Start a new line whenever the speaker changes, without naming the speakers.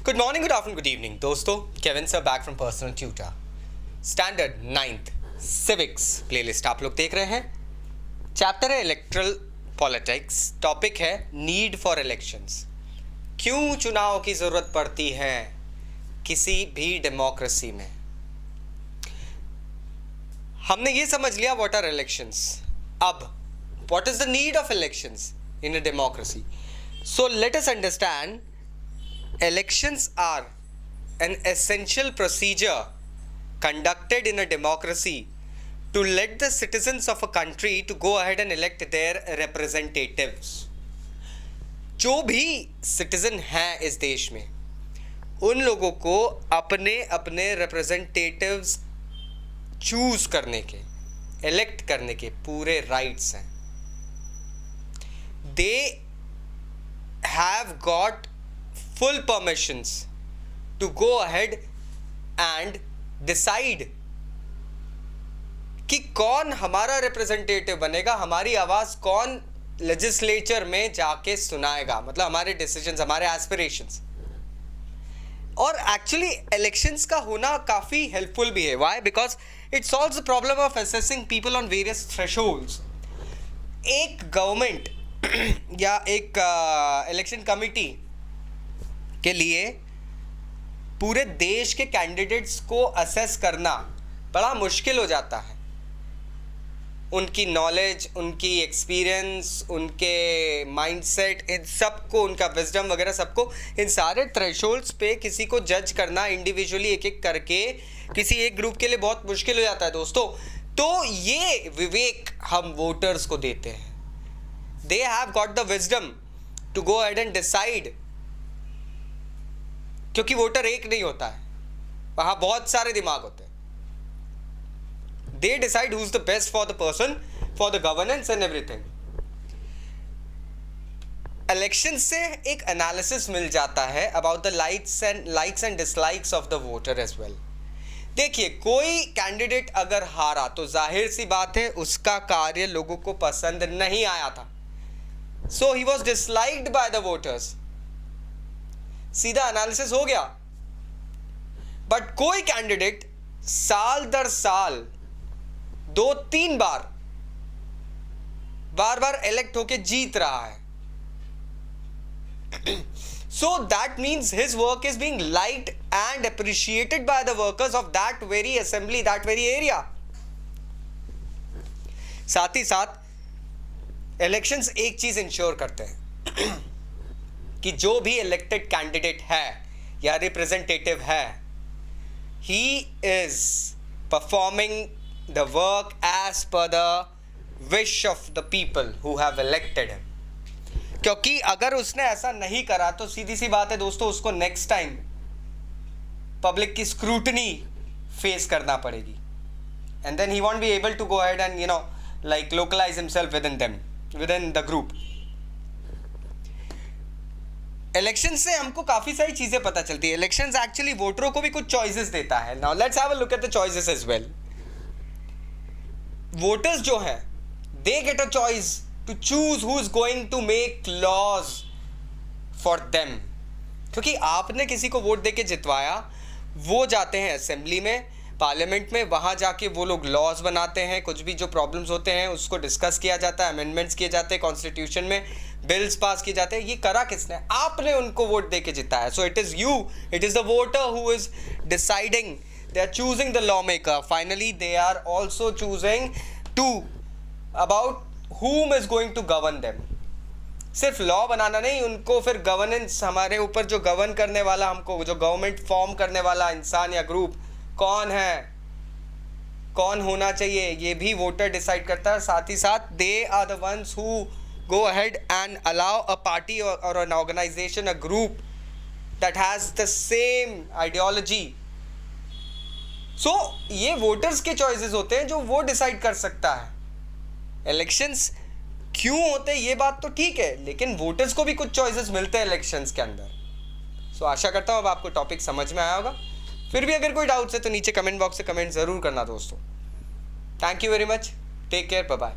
Good morning, good afternoon, good evening दोस्तों। Kevin sir back from personal tutor. Standard 9th civics playlist आप लोग देख रहे हैं। चैप्टर है इलेक्ट्रल पॉलिटिक्स। टॉपिक है नीड फॉर इलेक्शंस। क्यों चुनाव की ज़रूरत पड़ती है किसी भी डेमोक्रेसी में। हमने ये समझ लिया व्हाट आर इलेक्शंस। अब what is the need of elections in a democracy. So let us understand elections are an essential procedure conducted in a democracy to let the citizens of a country to go ahead and elect their representatives। जो भी citizen हैं इस देश में उन लोगों को अपने अपने रिप्रेजेंटेटिव्स चूज करने के, इलेक्ट करने के पूरे राइट्स हैं। They have got full permissions to go ahead and decide कि कौन हमारा रिप्रेजेंटेटिव बनेगा, हमारी आवाज कौन लेजिस्लेचर में जाके सुनाएगा, मतलब हमारे डिसीजंस, हमारे एस्पिरेशंस। और एक्चुअली इलेक्शंस का होना काफी हेल्पफुल भी है। Why? Because it solves the problem of assessing people on various thresholds. एक गवर्नमेंट या एक इलेक्शन कमिटी के लिए पूरे देश के कैंडिडेट्स को असेस करना बड़ा मुश्किल हो जाता है। उनकी नॉलेज, उनकी एक्सपीरियंस, उनके माइंडसेट, इन सबको, उनका विजडम वगैरह सबको, इन सारे थ्रेशोल्ड्स पे किसी को जज करना इंडिविजुअली एक एक करके किसी एक ग्रुप के लिए बहुत मुश्किल हो जाता है दोस्तों। तो ये विवेक हम वोटर्स को देते हैं। They have got the wisdom to go ahead and decide, क्योंकि वोटर एक नहीं होता है, वहां बहुत सारे दिमाग होते हैं। They decide who is the best for the person, for the governance and everything. Election से एक एनालिसिस मिल जाता है about the likes and dislikes of the voter as well. देखिए, कोई कैंडिडेट अगर हारा तो जाहिर सी बात है उसका कार्य लोगों को पसंद नहीं आया था, so he was disliked by the voters. सीधा एनालिसिस हो गया। बट कोई कैंडिडेट साल दर साल 2-3 बार इलेक्ट होके जीत रहा है, so that means his work is being liked and appreciated by the workers of that very assembly, that very area। साथ ही साथ इलेक्शंस एक चीज इंश्योर करते हैं कि जो भी इलेक्टेड कैंडिडेट है या रिप्रेजेंटेटिव है, he is performing the work as per the wish of the people who have elected him. क्योंकि अगर उसने ऐसा नहीं करा तो सीधी सी बात है दोस्तों, उसको नेक्स्ट टाइम पब्लिक की स्क्रूटनी फेस करना पड़ेगी, and then he won't be able to go ahead and like localise himself within the group. Election से हमको काफी सारी चीजें पता चलती है। इलेक्शंस एक्चुअली वोटरों को भी कुछ चॉइसेस देता है। Now let's have a look at the choices as well. Voters जो हैं, they get a choice to choose who is going to make laws for them. क्योंकि आपने किसी को वोट देके जितवाया, वो जाते हैं असेंबली में, पार्लियामेंट में, वहां जाके वो लोग लॉज बनाते हैं। कुछ भी जो प्रॉब्लम्स होते हैं उसको डिस्कस किया जाता है, अमेंडमेंट्स किए जाते हैं, कॉन्स्टिट्यूशन में बिल्स पास किए जाते हैं। ये करा किसने? आपने उनको वोट देके जिताया। So it is you, it is the voter who is deciding, they are choosing the lawmaker. Finally they are also choosing to about whom is going to govern them। सिर्फ law बनाना नहीं, उनको फिर governance, हमारे ऊपर जो govern करने वाला, हमको जो गवर्नमेंट फॉर्म करने वाला इंसान या ग्रुप कौन है, कौन होना चाहिए, ये भी वोटर डिसाइड करता है। साथ ही साथ they are the ones who go ahead and allow a party or an organization, a group that has the same ideology। so ये वोटर्स के चॉइसेस होते हैं जो वो डिसाइड कर सकता है। इलेक्शंस क्यों होते हैं ये बात तो ठीक है, लेकिन वोटर्स को भी कुछ चॉइसेस मिलते हैं इलेक्शंस के अंदर। सो आशा करता हूँ अब आपको टॉपिक समझ में आया होगा। फिर भी अगर कोई डाउट्स है तो नीचे कमेंट बॉक्स से कमेंट जरूर करना दोस्तों। Thank you very much, take care, bye bye.